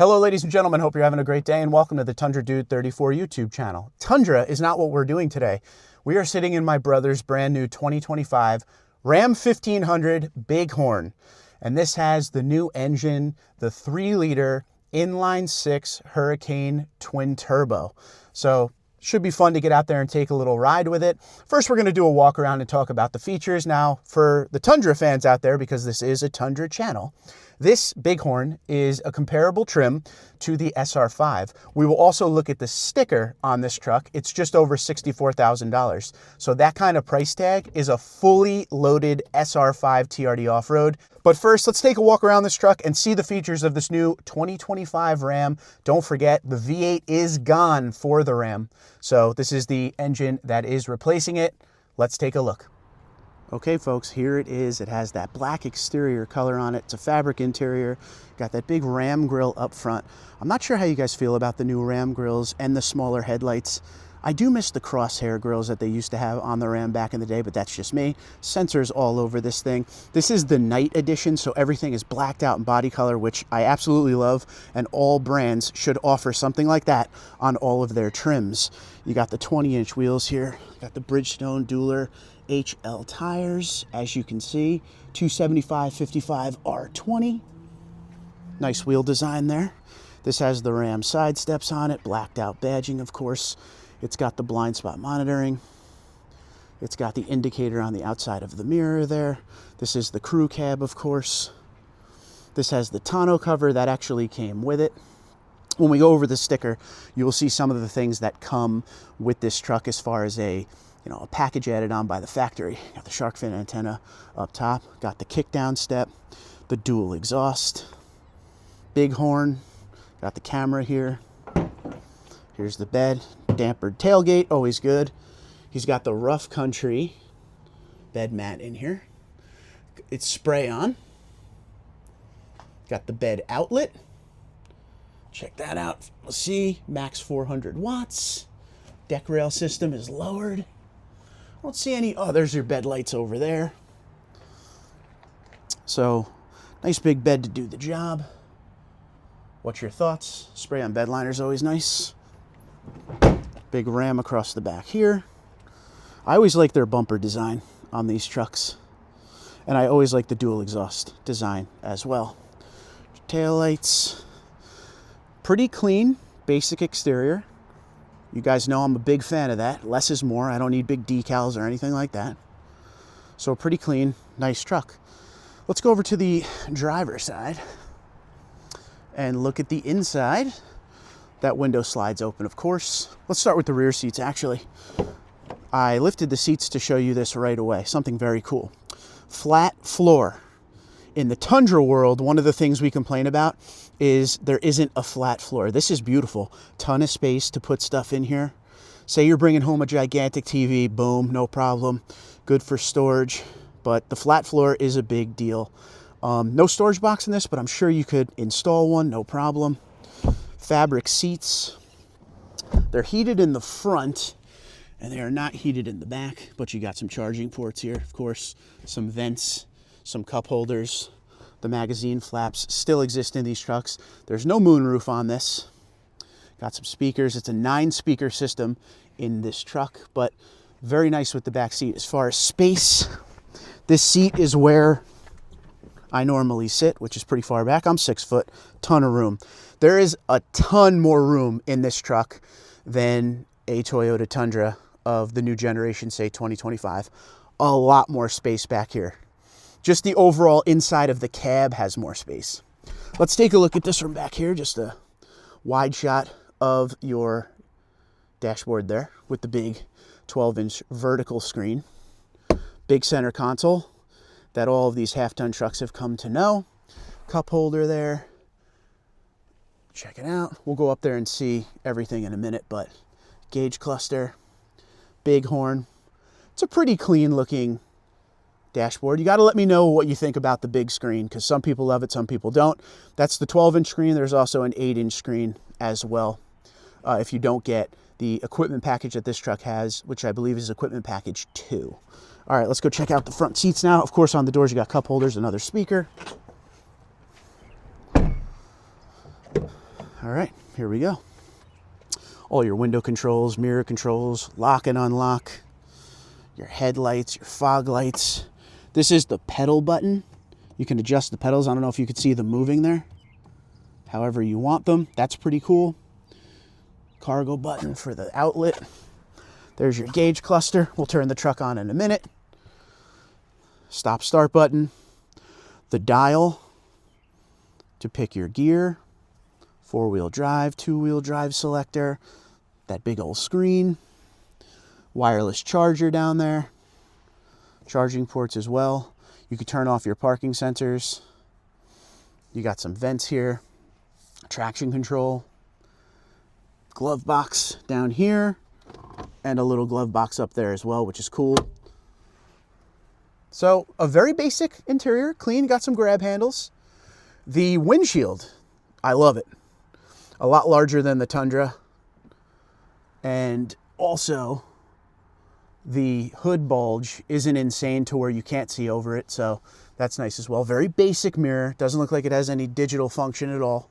Hello, ladies and gentlemen. Hope you're having a great day and welcome to the Tundra Dude 34 YouTube channel. Tundra is not what we're doing today. We are sitting in my brother's brand new 2025 Ram 1500 Bighorn. And this has the new engine, the 3-liter inline 6 Hurricane twin turbo. So should be fun to get out there and take a little ride with it. First, we're going to do a walk around and talk about the features. Now, for the Tundra fans out there, because this is a Tundra channel, this Bighorn is a comparable trim to the SR5. We will also look at the sticker on this truck. It's just over $64,000. So that kind of price tag is a fully loaded SR5 TRD off-road. But first, let's take a walk around this truck and see the features of this new 2025 Ram. Don't forget, the V8 is gone for the Ram. So this is the engine that is replacing it. Let's take a look. Okay, folks, here it is. It has that black exterior color on it. It's a fabric interior. Got that big Ram grille up front. I'm not sure how you guys feel about the new Ram grills and the smaller headlights. I do miss the crosshair grills that they used to have on the Ram back in the day, but that's just me. Sensors all over this thing. This is the night edition, so everything is blacked out in body color, which I absolutely love, and all brands should offer something like that on all of their trims. You got the 20-inch wheels here. Got the Bridgestone Dueler HL tires, as you can see, 275/55 R20. Nice wheel design there. This has the Ram side steps on it, blacked out badging, of course. It's got the blind spot monitoring. It's got the indicator on the outside of the mirror there. This is the crew cab, of course. This has the tonneau cover that actually came with it. When we go over the sticker, you will see some of the things that come with this truck as far as a package added on by the factory. Got the shark fin antenna up top, got the kick down step, the dual exhaust, Bighorn, got the camera here. Here's the bed, dampered tailgate, always good. He's got the Rough Country bed mat in here. It's spray on. Got the bed outlet. Check that out. Let's see, max 400 watts. Deck rail system is lowered. I don't see any, oh, there's your bed lights over there. So, nice big bed to do the job. What's your thoughts? Spray on bed liner is always nice. Big Ram across the back here. I always like their bumper design on these trucks. And I always like the dual exhaust design as well. Tail lights. Pretty clean, basic exterior. You guys know I'm a big fan of that. Less is more. I don't need big decals or anything like that. So pretty clean, nice truck. Let's go over to the driver's side and look at the inside. That window slides open, of course. Let's start with the rear seats, actually. I lifted the seats to show you this right away. Something very cool. Flat floor. In the Tundra world, one of the things we complain about is there isn't a flat floor. This is beautiful. Ton of space to put stuff in here. Say you're bringing home a gigantic TV, boom, no problem. Good for storage, but the flat floor is a big deal. No storage box in this, but I'm sure you could install one, no problem. Fabric seats. They're heated in the front, and they are not heated in the back, but you got some charging ports here, of course, some vents, some cup holders. The magazine flaps still exist in these trucks. There's no moonroof on this. Got some speakers. It's a 9-speaker system in this truck, but very nice with the back seat. As far as space, this seat is where I normally sit, which is pretty far back. I'm 6 foot, ton of room. There is a ton more room in this truck than a Toyota Tundra of the new generation, say 2025. A lot more space back here. Just the overall inside of the cab has more space. Let's take a look at this from back here. Just a wide shot of your dashboard there with the big 12-inch vertical screen. Big center console that all of these half-ton trucks have come to know. Cup holder there. Check it out. We'll go up there and see everything in a minute, but gauge cluster, Bighorn. It's a pretty clean looking dashboard. You got to let me know what you think about the big screen, because some people love it, some people don't. That's the 12-inch screen. There's also an 8-inch screen as well. If you don't get the equipment package that this truck has, which I believe is equipment package 2. All right, let's go check out the front seats now. Of course, on the doors, you got cup holders, another speaker. All right, here we go. All your window controls, mirror controls, lock and unlock, your headlights, your fog lights. This is the pedal button. You can adjust the pedals. I don't know if you could see them moving there. However you want them. That's pretty cool. Cargo button for the outlet. There's your gauge cluster. We'll turn the truck on in a minute. Stop start button. The dial to pick your gear. 4-wheel drive, 2-wheel drive selector. That big old screen. Wireless charger down there. Charging ports as well. You can turn off your parking sensors. You got some vents here. Traction control. Glove box down here. And a little glove box up there as well, which is cool. So a very basic interior, clean, got some grab handles. The windshield, I love it. A lot larger than the Tundra. And also the hood bulge isn't insane to where you can't see over it, so that's nice as well. Very basic mirror, doesn't look like it has any digital function at all.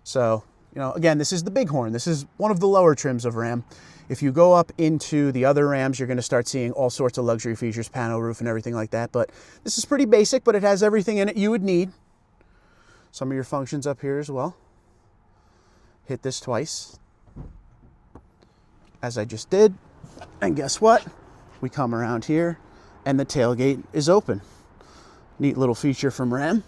So, you know, again, this is the Bighorn. This is one of the lower trims of Ram. If you go up into the other Rams, you're going to start seeing all sorts of luxury features, panel roof and everything like that. But this is pretty basic, but it has everything in it you would need. Some of your functions up here as well. Hit this twice, as I just did. And guess what? We come around here and the tailgate is open. Neat little feature from Ram.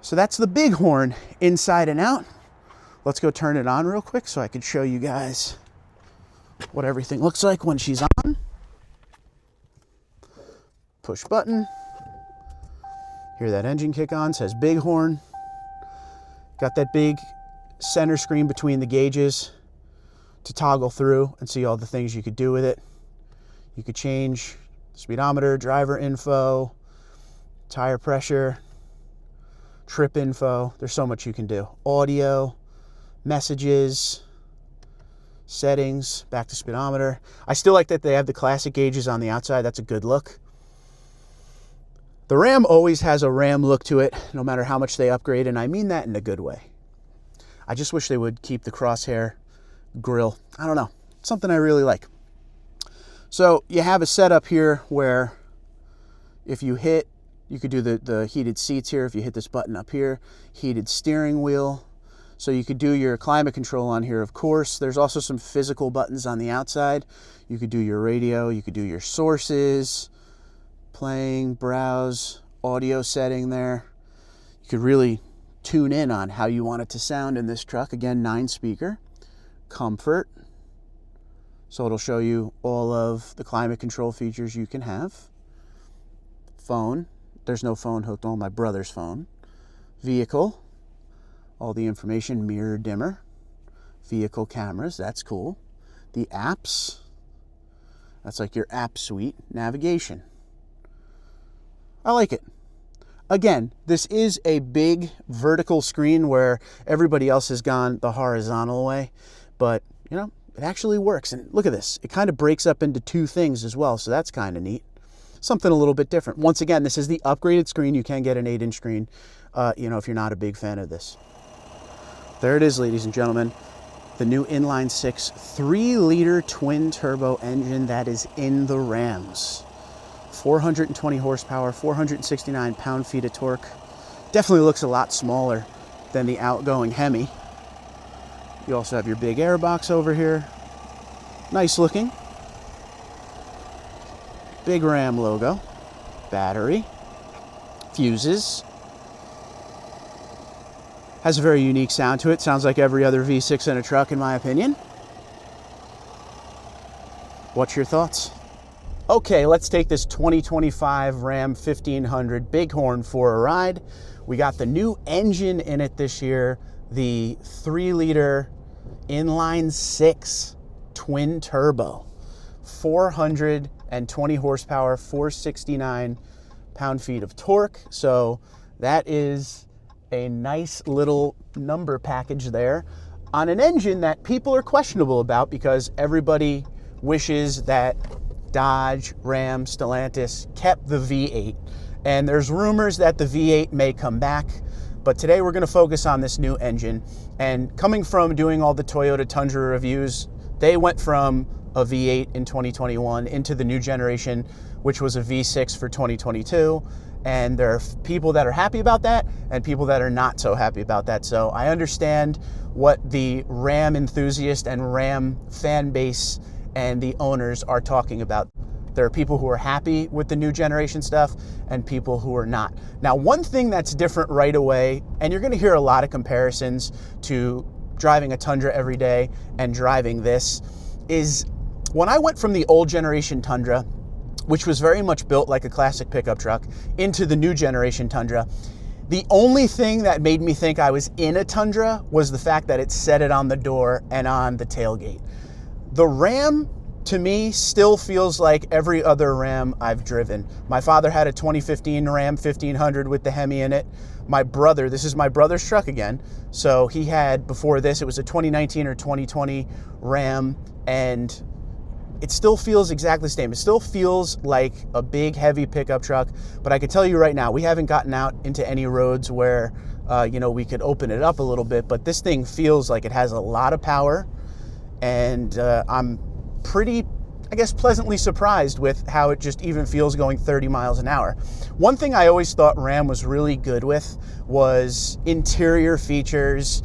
So that's the Bighorn inside and out. Let's go turn it on real quick so I can show you guys what everything looks like when she's on. Push button. Hear that engine kick on, says Bighorn. Got that big center screen between the gauges to toggle through and see all the things you could do with it. You could change speedometer, driver info, tire pressure, trip info. There's so much you can do. Audio, messages, settings, back to speedometer. I still like that they have the classic gauges on the outside. That's a good look. The Ram always has a Ram look to it, no matter how much they upgrade, and I mean that in a good way. I just wish they would keep the crosshair grill. I don't know, something I really like. So you have a setup here where if you hit, you could do the heated seats here. If you hit this button up here, heated steering wheel. So you could do your climate control on here, of course. There's also some physical buttons on the outside. You could do your radio, you could do your sources, playing, browse, audio setting there. You could really tune in on how you want it to sound in this truck. Again, 9-speaker. Comfort. So it'll show you all of the climate control features you can have. Phone. There's no phone hooked on my brother's phone. Vehicle. All the information, mirror dimmer. Vehicle cameras, that's cool. The apps. That's like your app suite. Navigation. I like it. Again, this is a big vertical screen where everybody else has gone the horizontal way, but you know, it actually works. And look at this. It kind of breaks up into two things as well, so that's kind of neat. Something a little bit different. Once again, this is the upgraded screen. You can get an 8-inch screen, you know, if you're not a big fan of this. There it is, ladies and gentlemen. The new inline 6 3-liter twin turbo engine that is in the Rams. 420 horsepower, 469 pound-feet of torque. Definitely looks a lot smaller than the outgoing Hemi. You also have your big air box over here. Nice looking. Big Ram logo. Battery. Fuses. Has a very unique sound to it. Sounds like every other V6 in a truck, in my opinion. What's your thoughts? Okay, let's take this 2025 Ram 1500 Bighorn for a ride. We got the new engine in it this year, the 3-liter inline 6 twin turbo, 420 horsepower, 469 pound-feet of torque. So that is a nice little number package there on an engine that people are questionable about because everybody wishes that Dodge, Ram, Stellantis kept the V8. And there's rumors that the V8 may come back. But today we're going to focus on this new engine. And coming from doing all the Toyota Tundra reviews, they went from a V8 in 2021 into the new generation, which was a V6 for 2022. And there are people that are happy about that and people that are not so happy about that. So I understand what the Ram enthusiast and Ram fan base and the owners are talking about. There are people who are happy with the new generation stuff and people who are not. Now, one thing that's different right away, and you're going to hear a lot of comparisons to driving a Tundra every day and driving this, is when I went from the old generation Tundra, which was very much built like a classic pickup truck, into the new generation Tundra, the only thing that made me think I was in a Tundra was the fact that it said it on the door and on the tailgate. The Ram, to me, still feels like every other Ram I've driven. My father had a 2015 Ram 1500 with the Hemi in it. My brother, this is my brother's truck again, so he had, before this, it was a 2019 or 2020 Ram, and it still feels exactly the same. It still feels like a big, heavy pickup truck, but I can tell you right now, we haven't gotten out into any roads where, we could open it up a little bit, but this thing feels like it has a lot of power, and I'm pretty, I guess, pleasantly surprised with how it just even feels going 30 miles an hour. One thing I always thought Ram was really good with was interior features,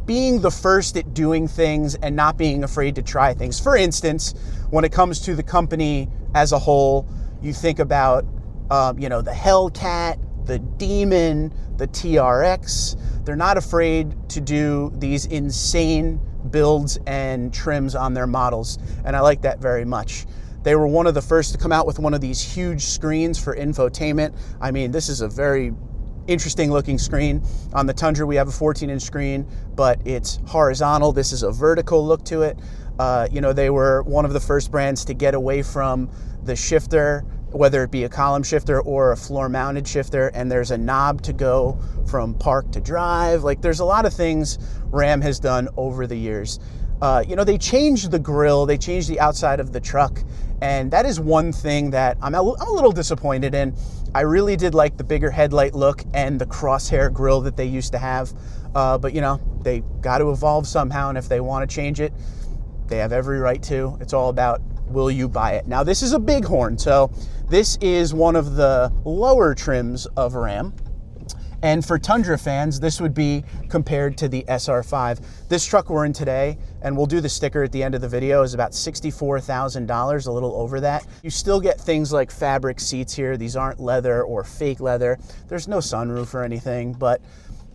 being the first at doing things and not being afraid to try things. For instance, when it comes to the company as a whole, you think about, the Hellcat, the Demon, the TRX. They're not afraid to do these insane builds and trims on their models, and I like that very much. They were one of the first to come out with one of these huge screens for infotainment. I mean, this is a very interesting looking screen. On the Tundra, we have a 14-inch screen, but it's horizontal. This is a vertical look to it. They were one of the first brands to get away from the shifter, whether it be a column shifter or a floor-mounted shifter, and there's a knob to go from park to drive. Like, there's a lot of things Ram has done over the years. They changed the grille, they changed the outside of the truck, and that is one thing that I'm a little disappointed in. I really did like the bigger headlight look and the crosshair grille that they used to have, but they got to evolve somehow, and if they want to change it, they have every right to. It's all about, will you buy it? Now, this is a Bighorn, so this is one of the lower trims of Ram. And for Tundra fans, this would be compared to the SR5. This truck we're in today, and we'll do the sticker at the end of the video, is about $64,000, a little over that. You still get things like fabric seats here. These aren't leather or fake leather. There's no sunroof or anything, but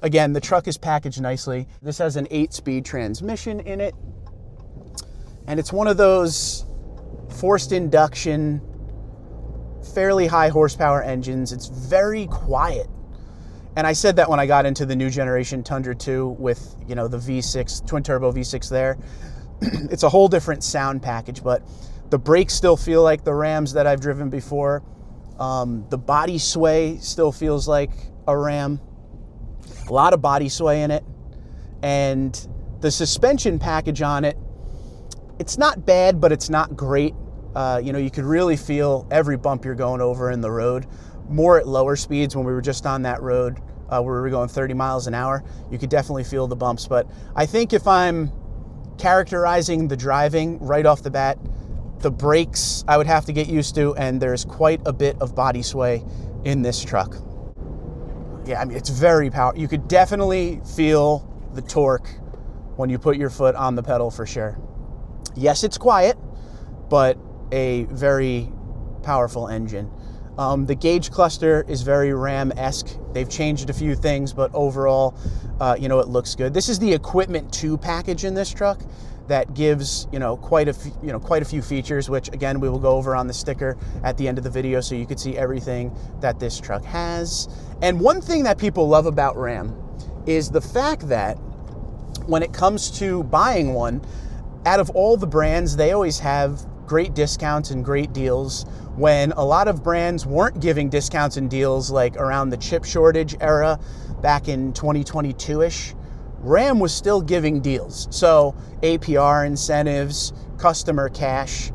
again, the truck is packaged nicely. This has an 8-speed transmission in it, and it's one of those forced induction, fairly high horsepower engines. It's very quiet. And I said that when I got into the new generation Tundra 2 with, the V6, twin turbo V6 there. It's a whole different sound package, but the brakes still feel like the Rams that I've driven before. The body sway still feels like a Ram. A lot of body sway in it. And the suspension package on it, it's not bad, but it's not great. You could really feel every bump you're going over in the road. More at lower speeds. When we were just on that road where we were going 30 miles an hour, you could definitely feel the bumps. But I think if I'm characterizing the driving right off the bat, the brakes I would have to get used to, and there's quite a bit of body sway in this truck. Yeah, I mean, it's very powerful. You could definitely feel the torque when you put your foot on the pedal for sure. Yes, it's quiet, but a very powerful engine. The gauge cluster is very Ram-esque. They've changed a few things, but overall, it looks good. This is the Equipment 2 package in this truck that gives, quite a few features, which again, we will go over on the sticker at the end of the video so you can see everything that this truck has. And one thing that people love about Ram is the fact that when it comes to buying one, out of all the brands, they always have great discounts and great deals when a lot of brands weren't giving discounts and deals, like around the chip shortage era back in 2022-ish. Ram was still giving deals. So APR incentives, customer cash.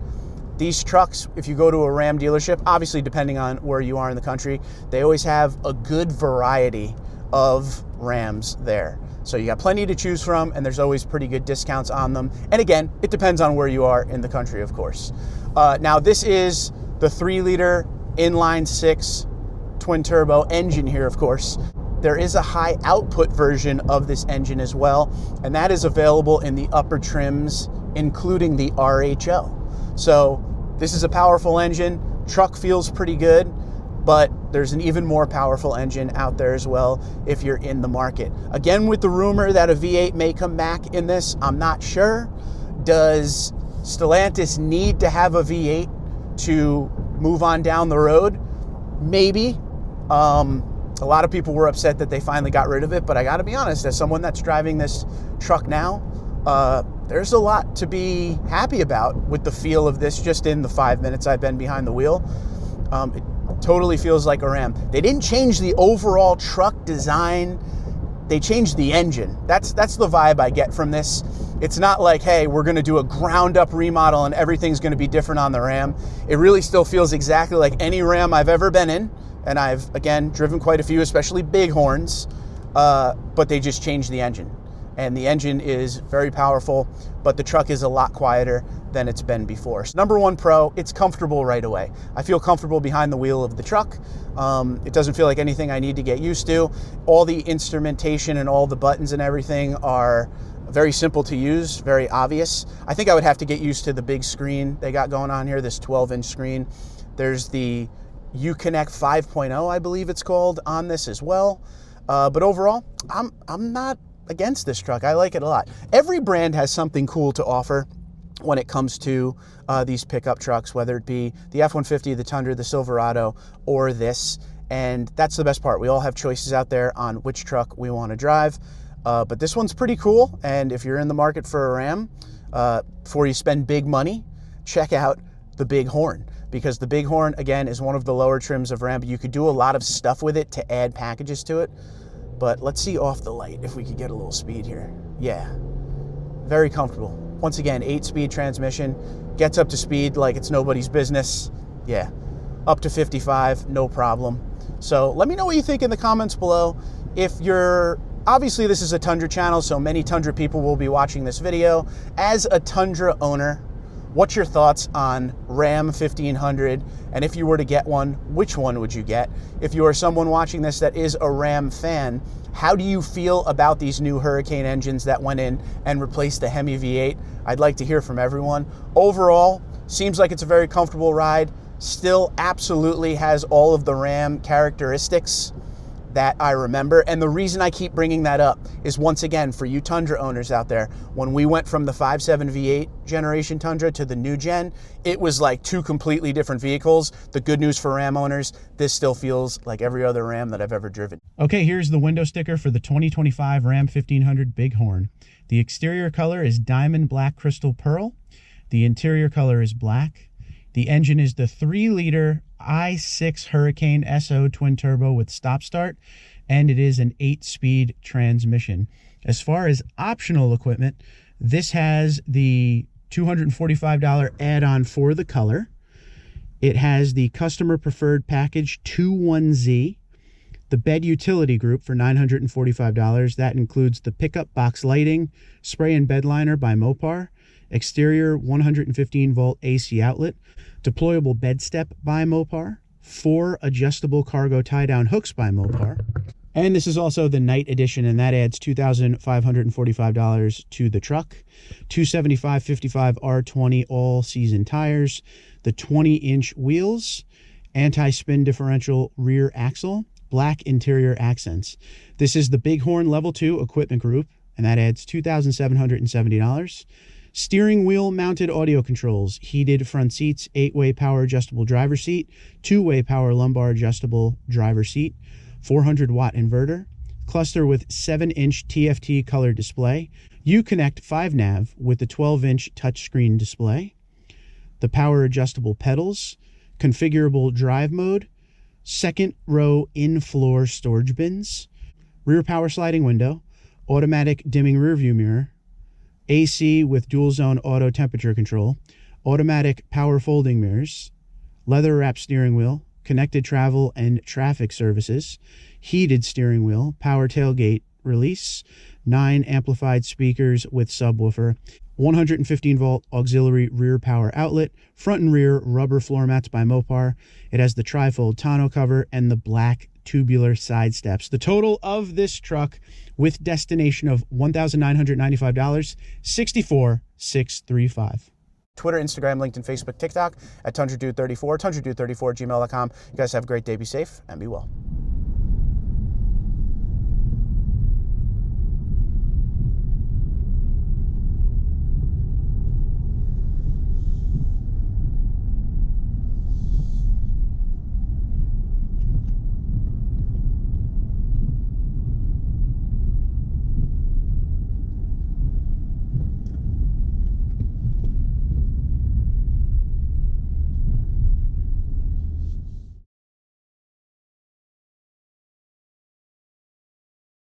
These trucks, if you go to a Ram dealership, obviously depending on where you are in the country, they always have a good variety of Rams there. So you got plenty to choose from, and there's always pretty good discounts on them. And again, it depends on where you are in the country, of course. Now this is the 3-liter inline 6 twin turbo engine here, of course. There is a high output version of this engine as well, and that is available in the upper trims, including the RHO. So this is a powerful engine. Truck feels pretty good, but there's an even more powerful engine out there as well if you're in the market. Again, with the rumor that a V8 may come back in this, I'm not sure. Does Stellantis need to have a V8 to move on down the road? Maybe. A lot of people were upset that they finally got rid of it, but I gotta be honest, as someone that's driving this truck now, there's a lot to be happy about with the feel of this just in the 5 minutes I've been behind the wheel. It totally feels like a Ram. They didn't change the overall truck design, they changed the engine. That's the vibe I get from this. It's not like, hey, we're gonna do a ground up remodel and everything's gonna be different on the Ram. It really still feels exactly like any Ram I've ever been in. And I've, again, driven quite a few, especially Bighorns, but they just changed the engine. And the engine is very powerful, but the truck is a lot quieter than it's been before. So number one pro, it's comfortable right away. I feel comfortable behind the wheel of the truck. It doesn't feel like anything I need to get used to. All the instrumentation and all the buttons and everything are very simple to use, very obvious. I think I would have to get used to the big screen they got going on here, this 12-inch screen. There's the Uconnect 5.0, I believe it's called, on this as well. But overall, I'm not against this truck. I like it a lot. Every brand has something cool to offer when it comes to these pickup trucks, whether it be the F-150, the Tundra, the Silverado, or this. And that's the best part. We all have choices out there on which truck we want to drive. But this one's pretty cool. And if you're in the market for a Ram, before you spend big money, check out the Bighorn. Because the Bighorn, again, is one of the lower trims of Ram. You could do a lot of stuff with it to add packages to it. But let's see off the light if we could get a little speed here. Yeah, very comfortable. Once again, 8-speed transmission, gets up to speed like it's nobody's business. Yeah, up to 55, no problem. So let me know what you think in the comments below. If you're, obviously this is a Tundra channel, so many Tundra people will be watching this video. As a Tundra owner, what's your thoughts on Ram 1500? And if you were to get one, which one would you get? If you are someone watching this that is a Ram fan, how do you feel about these new Hurricane engines that went in and replaced the Hemi V8? I'd like to hear from everyone. Overall, seems like it's a very comfortable ride. Still absolutely has all of the Ram characteristics that I remember. And the reason I keep bringing that up is, once again, for you Tundra owners out there, when we went from the 5.7 V8 generation Tundra to the new gen, it was like two completely different vehicles. The good news for Ram owners, this still feels like every other Ram that I've ever driven. Okay, here's the window sticker for the 2025 Ram 1500 Bighorn. The exterior color is diamond black crystal pearl. The interior color is black. The engine is the 3-liter i6 Hurricane SO twin turbo with stop start, and it is an 8-speed transmission. As far as optional equipment, this has the $245 add-on for the color. It has the customer preferred package 21Z, the bed utility group for $945. That includes the pickup box lighting, spray and bed liner by Mopar, exterior 115 volt AC outlet, deployable bed step by Mopar, 4 adjustable cargo tie-down hooks by Mopar. And this is also the night edition, and that adds $2,545 to the truck. 275/55 R20 all-season tires, the 20-inch wheels, anti-spin differential rear axle, black interior accents. This is the Bighorn Level 2 equipment group, and that adds $2,770. Steering wheel mounted audio controls, heated front seats, 8-way power adjustable driver seat, 2-way power lumbar adjustable driver seat, 400-watt inverter, cluster with 7-inch TFT color display, Uconnect 5nav with the 12-inch touchscreen display, the power adjustable pedals, configurable drive mode, second row in-floor storage bins, rear power sliding window, automatic dimming rear view mirror, AC with dual zone auto temperature control, automatic power folding mirrors, leather wrapped steering wheel, connected travel and traffic services, heated steering wheel, power tailgate release, 9 amplified speakers with subwoofer, 115-volt auxiliary rear power outlet, front and rear rubber floor mats by Mopar. It has the trifold tonneau cover and the black tubular side steps. The total of this truck with destination of $1,995, $64,635. Twitter, Instagram, LinkedIn, Facebook, TikTok at TundraDude34, TundraDude34 @gmail.com. You guys have a great day. Be safe and be well.